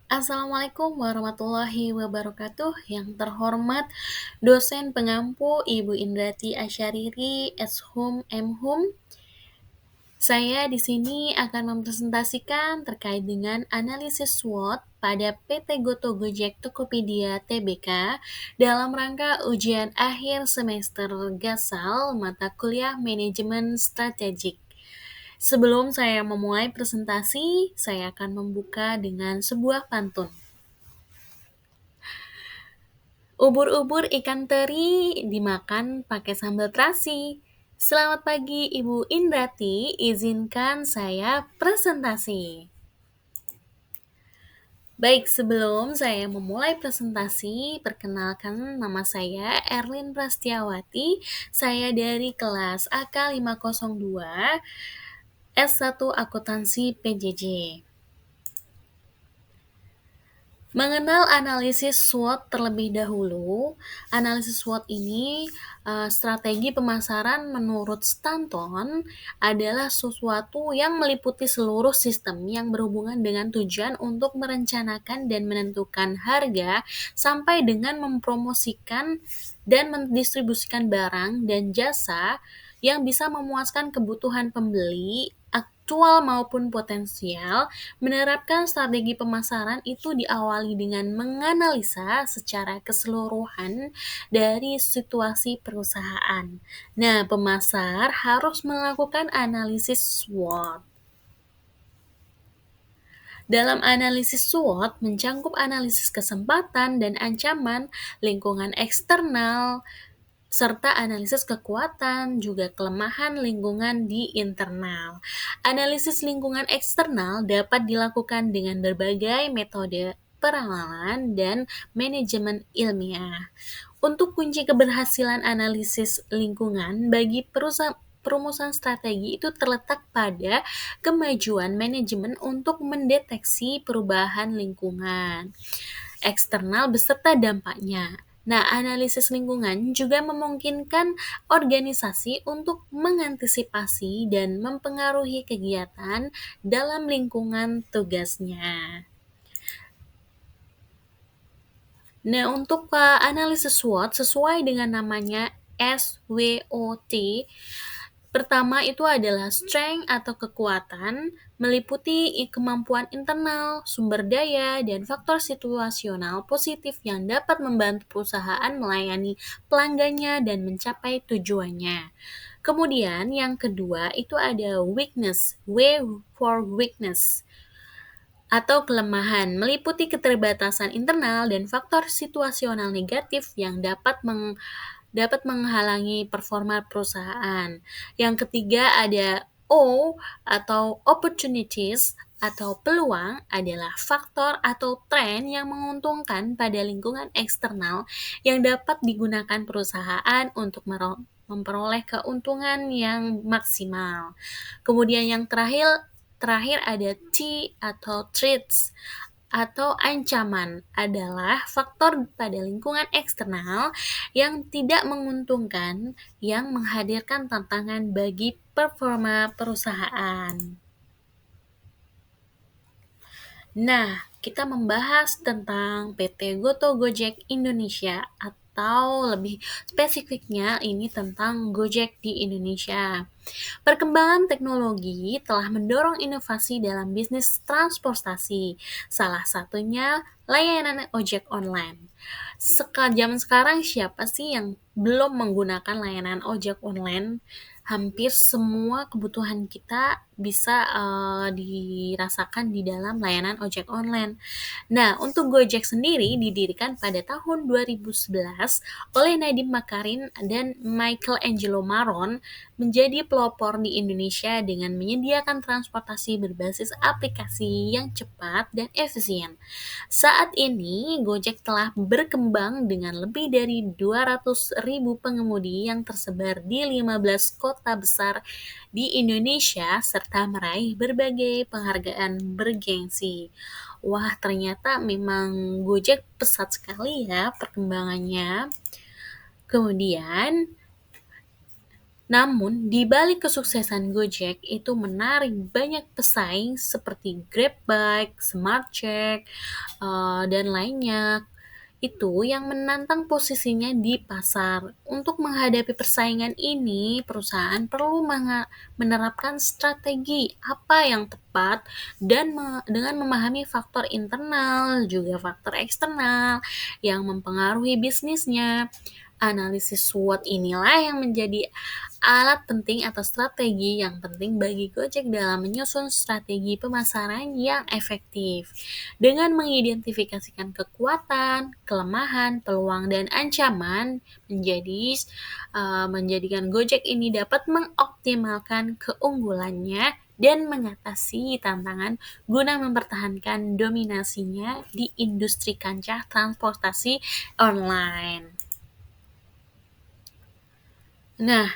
Assalamualaikum warahmatullahi wabarakatuh. Yang terhormat dosen pengampu Ibu Indrati Asyariri, Eshum M.Hum. Saya di sini akan mempresentasikan terkait dengan analisis SWOT pada PT Goto Gojek Tokopedia Tbk dalam rangka ujian akhir semester Gasal mata kuliah Manajemen Strategik. Sebelum saya memulai presentasi, saya akan membuka dengan sebuah pantun. Ubur-ubur ikan teri dimakan pakai sambal terasi. Selamat pagi Ibu Indrati, izinkan saya presentasi. Baik, sebelum saya memulai presentasi, perkenalkan nama saya Erlin Prastiawati. Saya dari kelas AK 502 S1 Akuntansi PJJ. Mengenal analisis SWOT terlebih dahulu, analisis SWOT ini strategi pemasaran menurut Stanton adalah sesuatu yang meliputi seluruh sistem yang berhubungan dengan tujuan untuk merencanakan dan menentukan harga sampai dengan mempromosikan dan mendistribusikan barang dan jasa yang bisa memuaskan kebutuhan pembeli aktual maupun potensial. Menerapkan strategi pemasaran itu diawali dengan menganalisa secara keseluruhan dari situasi perusahaan. Nah, pemasar harus melakukan analisis SWOT. Dalam analisis SWOT mencangkup analisis kesempatan dan ancaman, lingkungan eksternal, serta analisis kekuatan, juga kelemahan lingkungan di internal. Analisis lingkungan eksternal dapat dilakukan dengan berbagai metode peramalan dan manajemen ilmiah. Untuk kunci keberhasilan analisis lingkungan bagi perumusan strategi itu terletak pada kemajuan manajemen untuk mendeteksi perubahan lingkungan eksternal beserta dampaknya. Nah, analisis lingkungan juga memungkinkan organisasi untuk mengantisipasi dan mempengaruhi kegiatan dalam lingkungan tugasnya. Nah, untuk analisis SWOT sesuai dengan namanya SWOT, pertama itu adalah strength atau kekuatan, meliputi kemampuan internal, sumber daya, dan faktor situasional positif yang dapat membantu perusahaan melayani pelanggannya dan mencapai tujuannya. Kemudian yang kedua itu ada weakness, W for weakness atau kelemahan, meliputi keterbatasan internal dan faktor situasional negatif yang dapat menghalangi performa perusahaan. Yang ketiga ada O atau opportunities atau peluang adalah faktor atau tren yang menguntungkan pada lingkungan eksternal yang dapat digunakan perusahaan untuk memperoleh keuntungan yang maksimal. Kemudian yang terakhir ada T atau threats atau ancaman adalah faktor pada lingkungan eksternal yang tidak menguntungkan yang menghadirkan tantangan bagi performa perusahaan. Nah, kita membahas tentang PT Goto Gojek Indonesia atau lebih spesifiknya ini tentang Gojek di Indonesia. Perkembangan teknologi telah mendorong inovasi dalam bisnis transportasi, salah satunya layanan ojek online. Zaman sekarang siapa sih yang belum menggunakan layanan ojek online? Hampir semua kebutuhan kita bisa dirasakan di dalam layanan ojek online. Nah, untuk Gojek sendiri didirikan pada tahun 2011 oleh Nadiem Makarim dan Michael Angelo Maron, menjadi pelopor di Indonesia dengan menyediakan transportasi berbasis aplikasi yang cepat dan efisien. Saat ini, Gojek telah berkembang dengan lebih dari 200.000 pengemudi yang tersebar di 15 kota besar di Indonesia serta meraih berbagai penghargaan bergengsi. Wah, ternyata memang Gojek pesat sekali ya perkembangannya. Kemudian Namun, di balik kesuksesan Gojek itu menarik banyak pesaing seperti GrabBike, SmartCheck, dan lainnya. Itu yang menantang posisinya di pasar. Untuk menghadapi persaingan ini, perusahaan perlu menerapkan strategi apa yang tepat dan dengan memahami faktor internal juga faktor eksternal yang mempengaruhi bisnisnya. Analisis SWOT inilah yang menjadi alat penting atau strategi yang penting bagi Gojek dalam menyusun strategi pemasaran yang efektif. Dengan mengidentifikasikan kekuatan, kelemahan, peluang, dan ancaman, menjadikan Gojek ini dapat mengoptimalkan keunggulannya dan mengatasi tantangan guna mempertahankan dominasinya di industri kancah transportasi online. Nah,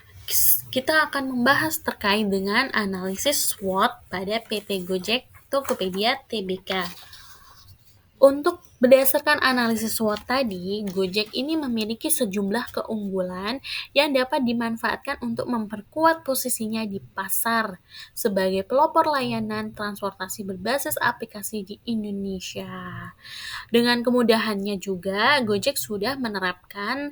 kita akan membahas terkait dengan analisis SWOT pada PT Gojek Tokopedia Tbk. Untuk berdasarkan analisis SWOT tadi, Gojek ini memiliki sejumlah keunggulan yang dapat dimanfaatkan untuk memperkuat posisinya di pasar sebagai pelopor layanan transportasi berbasis aplikasi di Indonesia. Dengan kemudahannya juga, Gojek sudah menerapkan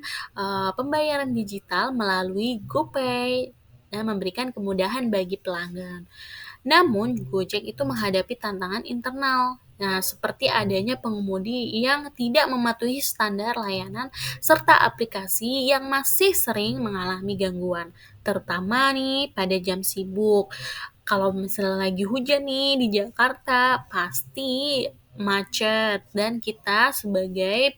pembayaran digital melalui GoPay dan memberikan kemudahan bagi pelanggan. Namun, Gojek itu menghadapi tantangan internal. Nah, seperti adanya pengemudi yang tidak mematuhi standar layanan serta aplikasi yang masih sering mengalami gangguan, terutama nih pada jam sibuk. Kalau misalnya lagi hujan nih di Jakarta, pasti macet dan kita sebagai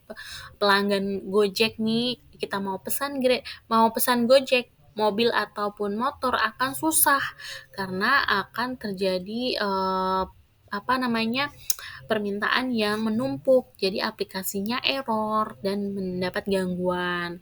pelanggan Gojek nih, kita mau pesan Gojek, mobil ataupun motor akan susah karena akan terjadi permintaan yang menumpuk, jadi aplikasinya error dan mendapat gangguan.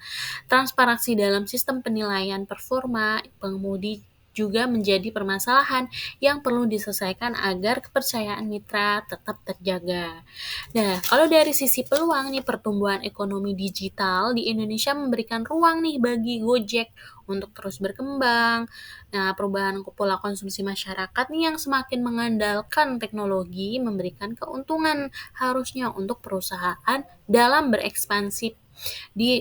Transparansi dalam sistem penilaian performa pengemudi juga menjadi permasalahan yang perlu diselesaikan agar kepercayaan mitra tetap terjaga. Nah, kalau dari sisi peluang nih, pertumbuhan ekonomi digital di Indonesia memberikan ruang nih bagi Gojek untuk terus berkembang. Nah, perubahan pola konsumsi masyarakat nih yang semakin mengandalkan teknologi memberikan keuntungan harusnya untuk perusahaan dalam berekspansi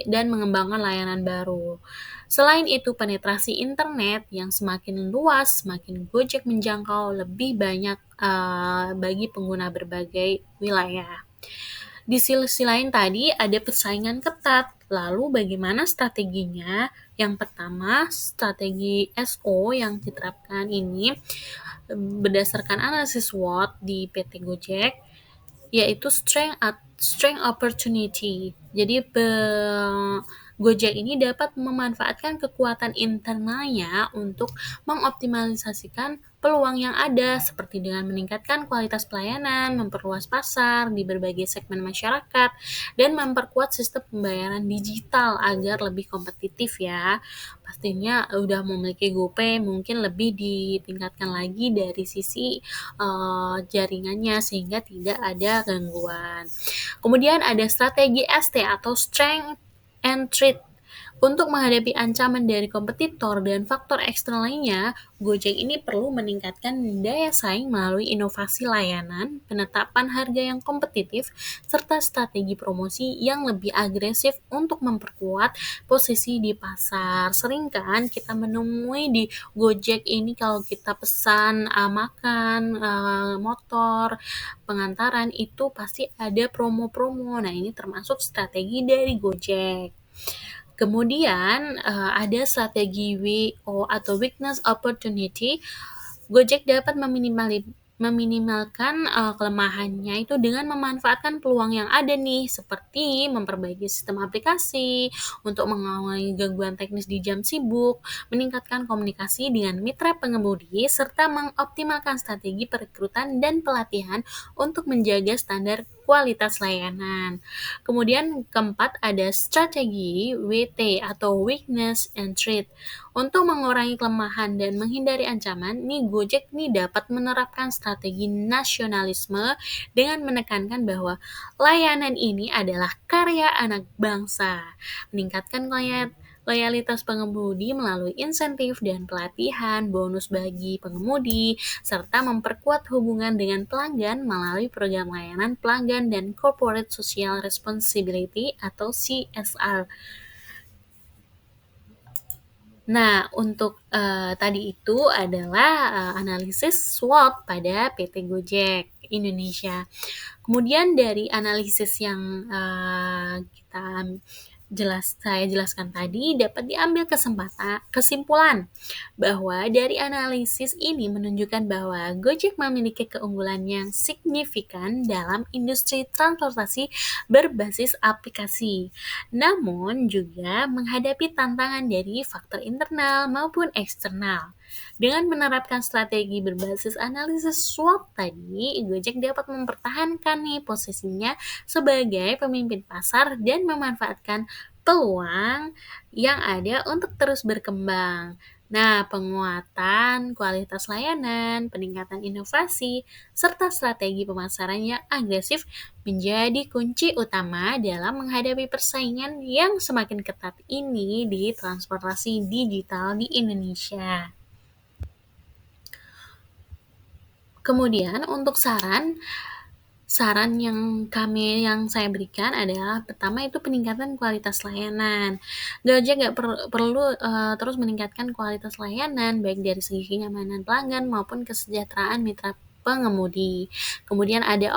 dan mengembangkan layanan baru. Selain itu, penetrasi internet yang semakin luas, semakin Gojek menjangkau lebih banyak bagi pengguna berbagai wilayah. Di sisi lain tadi ada persaingan ketat. Lalu bagaimana strateginya? Yang pertama, strategi SO yang diterapkan ini berdasarkan analisis SWOT di PT Gojek yaitu strength opportunity. Jadi Gojek ini dapat memanfaatkan kekuatan internalnya untuk mengoptimalisasikan peluang yang ada seperti dengan meningkatkan kualitas pelayanan, memperluas pasar di berbagai segmen masyarakat, dan memperkuat sistem pembayaran digital agar lebih kompetitif ya. Pastinya udah memiliki GoPay mungkin lebih ditingkatkan lagi dari sisi jaringannya sehingga tidak ada gangguan. Kemudian ada strategi ST atau Strength and Threat. Untuk menghadapi ancaman dari kompetitor dan faktor eksternal lainnya, Gojek ini perlu meningkatkan daya saing melalui inovasi layanan, penetapan harga yang kompetitif, serta strategi promosi yang lebih agresif untuk memperkuat posisi di pasar. Sering kan kita menemui di Gojek ini kalau kita pesan makan, motor, pengantaran itu pasti ada promo-promo. Nah, ini termasuk strategi dari Gojek. Kemudian ada strategi WO atau weakness opportunity. Gojek dapat meminimalkan kelemahannya itu dengan memanfaatkan peluang yang ada nih, seperti memperbaiki sistem aplikasi untuk mengawali gangguan teknis di jam sibuk, meningkatkan komunikasi dengan mitra pengemudi, serta mengoptimalkan strategi perekrutan dan pelatihan untuk menjaga standar kualitas layanan. Kemudian keempat ada strategi WT atau weakness and threat. Untuk mengurangi kelemahan dan menghindari ancaman, nih Gojek nih dapat menerapkan strategi nasionalisme dengan menekankan bahwa layanan ini adalah karya anak bangsa, meningkatkan loyalitas pengemudi melalui insentif dan pelatihan, bonus bagi pengemudi, serta memperkuat hubungan dengan pelanggan melalui program layanan pelanggan dan Corporate Social Responsibility atau CSR. Nah, untuk tadi itu adalah analisis SWOT pada PT Gojek Indonesia. Kemudian dari analisis yang saya jelaskan tadi dapat diambil kesimpulan bahwa dari analisis ini menunjukkan bahwa Gojek memiliki keunggulan yang signifikan dalam industri transportasi berbasis aplikasi. Namun juga menghadapi tantangan dari faktor internal maupun eksternal. Dengan menerapkan strategi berbasis analisis SWOT tadi, Gojek dapat mempertahankan nih posisinya sebagai pemimpin pasar dan memanfaatkan peluang yang ada untuk terus berkembang. Nah, penguatan kualitas layanan, peningkatan inovasi, serta strategi pemasaran yang agresif menjadi kunci utama dalam menghadapi persaingan yang semakin ketat ini di transportasi digital di Indonesia. Kemudian untuk saran yang saya berikan adalah pertama itu peningkatan kualitas layanan. Gojek nggak perlu terus meningkatkan kualitas layanan baik dari segi kenyamanan pelanggan maupun kesejahteraan mitra pengemudi. Kemudian ada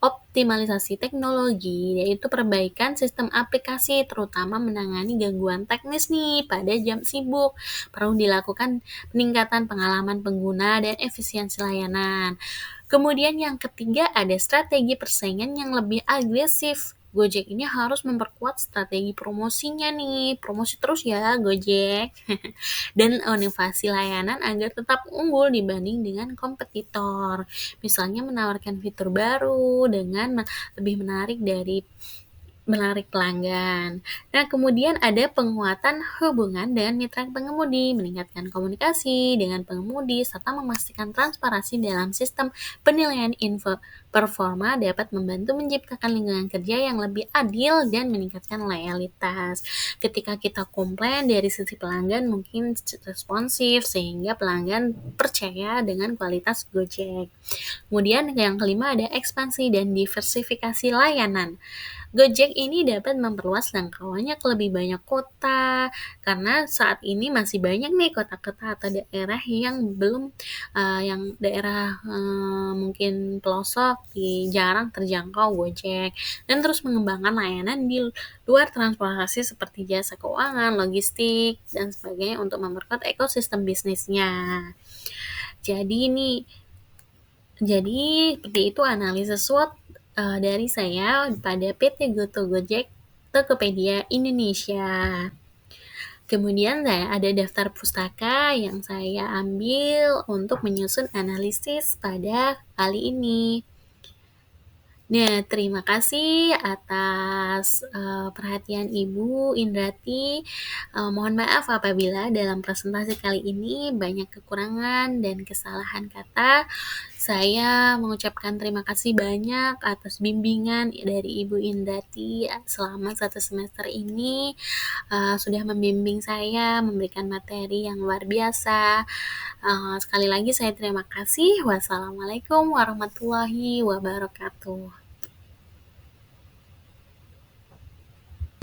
optimalisasi teknologi, yaitu perbaikan sistem aplikasi terutama menangani gangguan teknis nih pada jam sibuk. Perlu dilakukan peningkatan pengalaman pengguna dan efisiensi layanan. Kemudian yang ketiga ada strategi persaingan yang lebih agresif. Gojek ini harus memperkuat strategi promosinya nih, promosi terus ya Gojek. Dan inovasi layanan agar tetap unggul dibanding dengan kompetitor. Misalnya menawarkan fitur baru dengan lebih menarik pelanggan. Nah, kemudian ada penguatan hubungan dengan mitra pengemudi, meningkatkan komunikasi dengan pengemudi, serta memastikan transparansi dalam sistem penilaian performa dapat membantu menciptakan lingkungan kerja yang lebih adil dan meningkatkan loyalitas. Ketika kita komplain dari sisi pelanggan mungkin responsif sehingga pelanggan percaya dengan kualitas Gojek. Kemudian yang kelima ada ekspansi dan diversifikasi layanan. Gojek ini dapat memperluas jangkauannya ke lebih banyak kota, karena saat ini masih banyak nih kota-kota atau daerah yang belum, yang daerah mungkin pelosok jarang terjangkau Gojek, dan terus mengembangkan layanan di luar transportasi seperti jasa keuangan, logistik, dan sebagainya untuk memperkuat ekosistem bisnisnya. Jadi ini seperti itu analisis SWOT dari saya pada PT Goto Gojek Tokopedia Indonesia. Kemudian ada daftar pustaka yang saya ambil untuk menyusun analisis pada kali ini. Nah, terima kasih atas perhatian Ibu Indrati. Mohon maaf apabila dalam presentasi kali ini banyak kekurangan dan kesalahan kata. Saya mengucapkan terima kasih banyak atas bimbingan dari Ibu Indrati selama 1 semester ini. Sudah membimbing saya, memberikan materi yang luar biasa. Sekali lagi saya terima kasih. Wassalamualaikum warahmatullahi wabarakatuh.